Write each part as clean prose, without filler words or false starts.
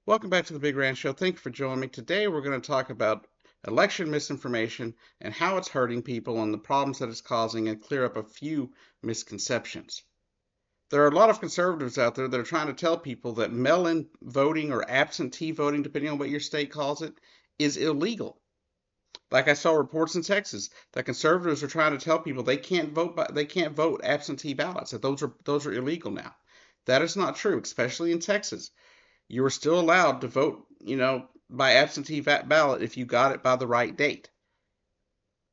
Welcome back to the Big Rand Show. Thank you for joining me. Today we're going to talk about election misinformation and how it's hurting people and the problems that it's causing and clear up a few misconceptions. There are a lot of conservatives out there that are trying to tell people that mail-in voting or absentee voting, depending on what your state calls it, is illegal. Like I saw reports in Texas that conservatives are trying to tell people they can't vote absentee ballots, that those are illegal now. That is not true, especially in Texas. You were still allowed to vote, by absentee ballot if you got it by the right date.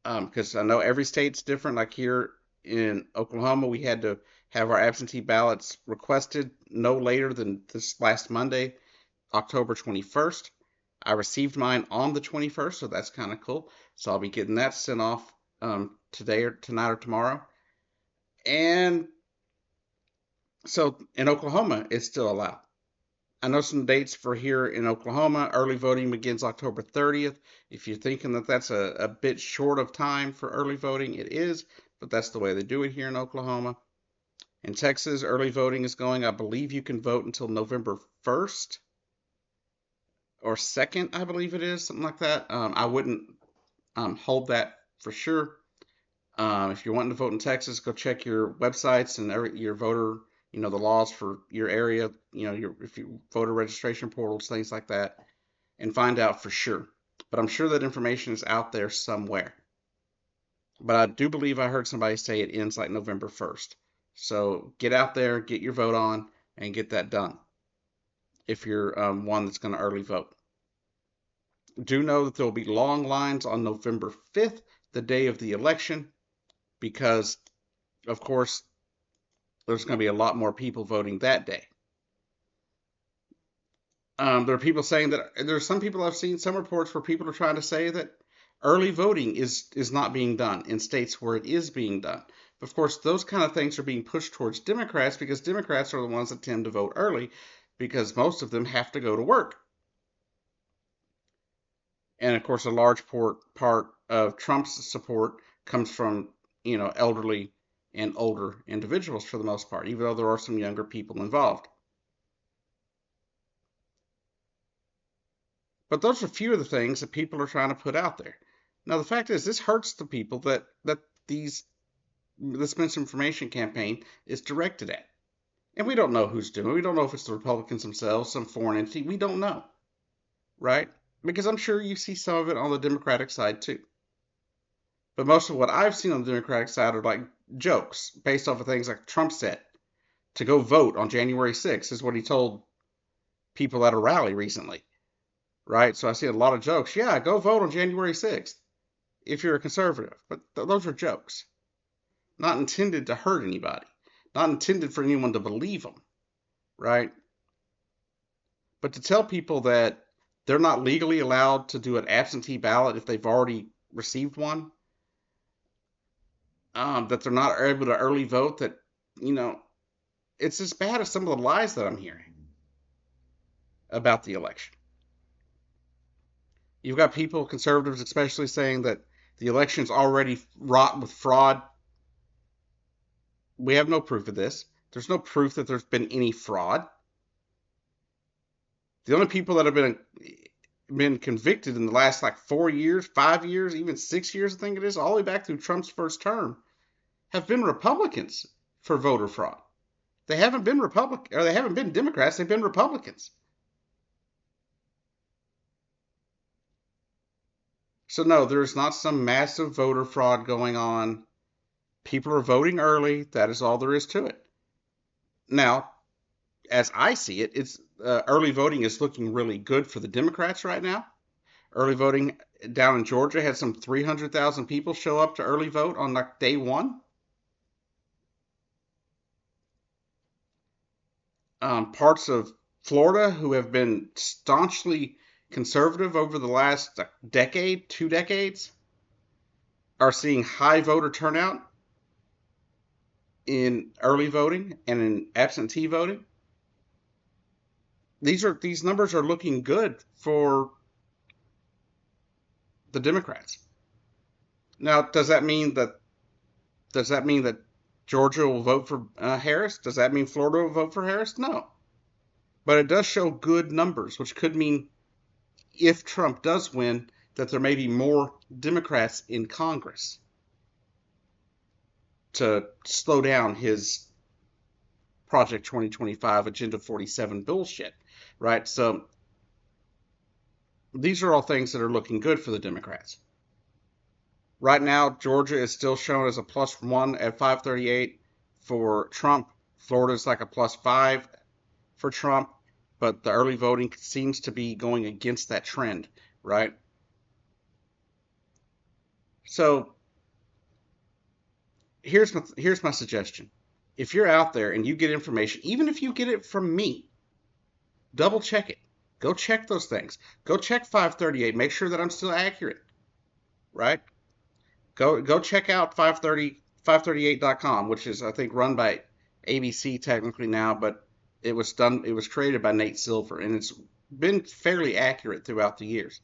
Because I know every state's different. Like here in Oklahoma, we had to have our absentee ballots requested no later than this last Monday, October 21st. I received mine on the 21st, so that's kind of cool. So I'll be getting that sent off today or tonight or tomorrow. And so in Oklahoma, it's still allowed. I know some dates for here in Oklahoma. Early voting begins October 30th. If you're thinking that that's a bit short of time for early voting, it is, but that's the way they do it here in Oklahoma. In Texas, early voting is going. I believe you can vote until November 1st or 2nd, I believe it is, something like that. I wouldn't hold that for sure. If you're wanting to vote in Texas, go check your websites and your voter, the laws for your area, if you voter registration portals, things like that, and find out for sure. But I'm sure that information is out there somewhere. But I do believe I heard somebody say it ends like November 1st. So get out there, get your vote on, and get that done if you're one that's going to early vote. Do know that there will be long lines on November 5th, the day of the election, because, of course, there's going to be a lot more people voting that day. There are people saying that there's some people I've seen some reports where people are trying to say that early voting is not being done in states where it is being done. But of course, those kind of things are being pushed towards Democrats because Democrats are the ones that tend to vote early because most of them have to go to work. And of course, a large part of Trump's support comes from, elderly and older individuals for the most part, even though there are some younger people involved. But those are a few of the things that people are trying to put out there. Now, the fact is, this hurts the people that this misinformation campaign is directed at. And we don't know who's doing it. We don't know if it's the Republicans themselves, some foreign entity. We don't know, right? Because I'm sure you see some of it on the Democratic side too. But most of what I've seen on the Democratic side are like jokes based off of things like Trump said to go vote on January 6th is what he told people at a rally recently, right? So I see a lot of jokes. Yeah, go vote on January 6th if you're a conservative. But those are jokes, not intended to hurt anybody, not intended for anyone to believe them, right? But to tell people that they're not legally allowed to do an absentee ballot if they've already received one, that they're not able to early vote, that, it's as bad as some of the lies that I'm hearing about the election. You've got people, conservatives especially, saying that the election's already wrought with fraud. We have no proof of this. There's no proof that there's been any fraud. The only people that have been convicted in the last 4 years, 5 years, even 6 years, I think it is, all the way back through Trump's first term, have been Republicans for voter fraud. They haven't been they haven't been Democrats, they've been Republicans. So no, there's not some massive voter fraud going on. People are voting early. That is all there is to it. Now, as I see it, it's early voting is looking really good for the Democrats right now. Early voting down in Georgia had some 300,000 people show up to early vote on day one. Parts of Florida, who have been staunchly conservative over the last decade, 2 decades, are seeing high voter turnout in early voting and in absentee voting. These numbers are looking good for the Democrats. Now, does that mean that Georgia will vote for Harris? Does that mean Florida will vote for Harris? No. But it does show good numbers, which could mean if Trump does win, that there may be more Democrats in Congress to slow down his Project 2025 Agenda 47 bullshit, right? So these are all things that are looking good for the Democrats. Right now, Georgia is still shown as a +1 at 538 for Trump. Florida is like a +5 for Trump, but the early voting seems to be going against that trend, right? So here's my suggestion. If you're out there and you get information, even if you get it from me, double check it. Go check those things. Go check 538. Make sure that I'm still accurate, right? Go check out 538.com, which is I think run by ABC technically now, but it was created by Nate Silver, and it's been fairly accurate throughout the years.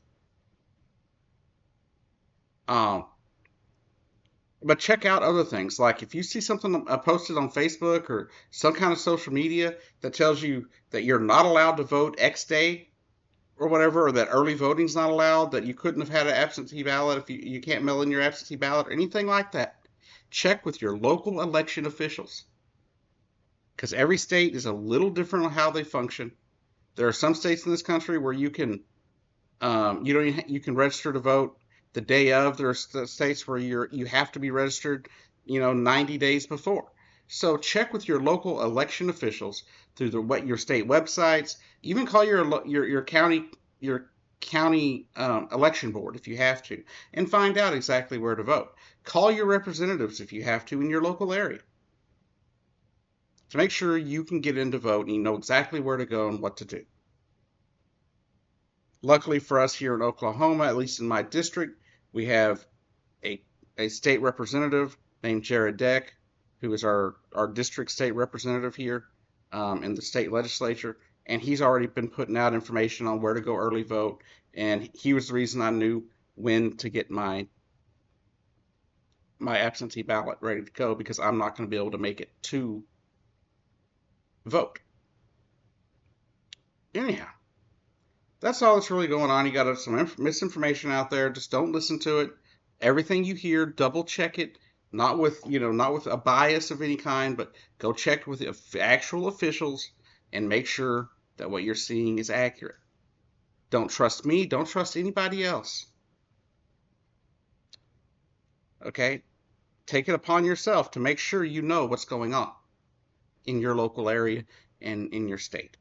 Um, but check out other things. Like if you see something posted on Facebook or some kind of social media that tells you that you're not allowed to vote X day or whatever, or that early voting's not allowed, that you couldn't have had an absentee ballot if you can't mail in your absentee ballot or anything like that, check with your local election officials. Because every state is a little different on how they function. There are some states in this country where you don't even, you can register to vote the day of. There are states where you have to be registered, 90 days before. So check with your local election officials through your state websites. Even call your county election board if you have to, and find out exactly where to vote. Call your representatives if you have to in your local area to make sure you can get in to vote and you know exactly where to go and what to do. Luckily for us here in Oklahoma, at least in my district, we have a, a state representative named Jared Deck, who is our district state representative here in the state legislature. And he's already been putting out information on where to go early vote. And he was the reason I knew when to get my absentee ballot ready to go, because I'm not going to be able to make it to vote. Anyhow, that's all that's really going on. You got some misinformation out there. Just don't listen to it. Everything you hear, double check it. Not with a bias of any kind, but go check with the actual officials and make sure that what you're seeing is accurate. Don't trust me. Don't trust anybody else. Okay? Take it upon yourself to make sure you know what's going on in your local area and in your state.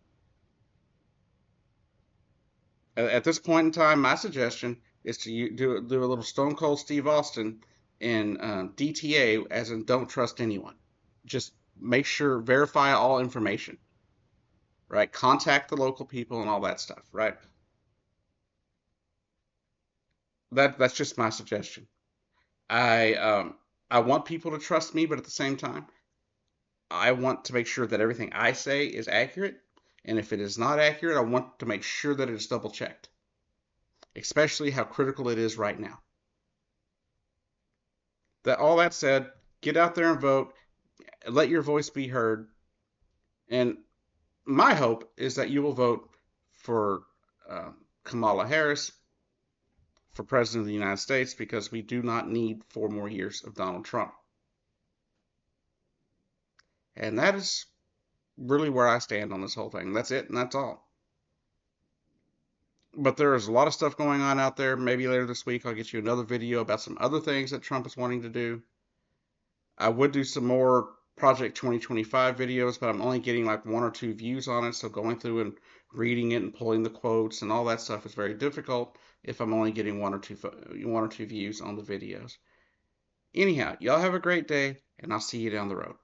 At this point in time, my suggestion is to do a little Stone Cold Steve Austin and DTA, as in don't trust anyone. Just make sure, verify all information, right? Contact the local people and all that stuff, right? That's just my suggestion. I want people to trust me, but at the same time, I want to make sure that everything I say is accurate. And if it is not accurate, I want to make sure that it is double checked, especially how critical it is right now. All that said, get out there and vote. Let your voice be heard. And my hope is that you will vote for Kamala Harris for President of the United States, because we do not need 4 more years of Donald Trump. And that is really where I stand on this whole thing. That's it, and that's all. But there is a lot of stuff going on out there. Maybe later this week I'll get you another video about some other things that Trump is wanting to do. I would do some more Project 2025 videos, but I'm only getting like 1 or 2 views on it. So going through and reading it and pulling the quotes and all that stuff is very difficult if I'm only getting 1 or 2 views on the videos. Anyhow, y'all have a great day, and I'll see you down the road.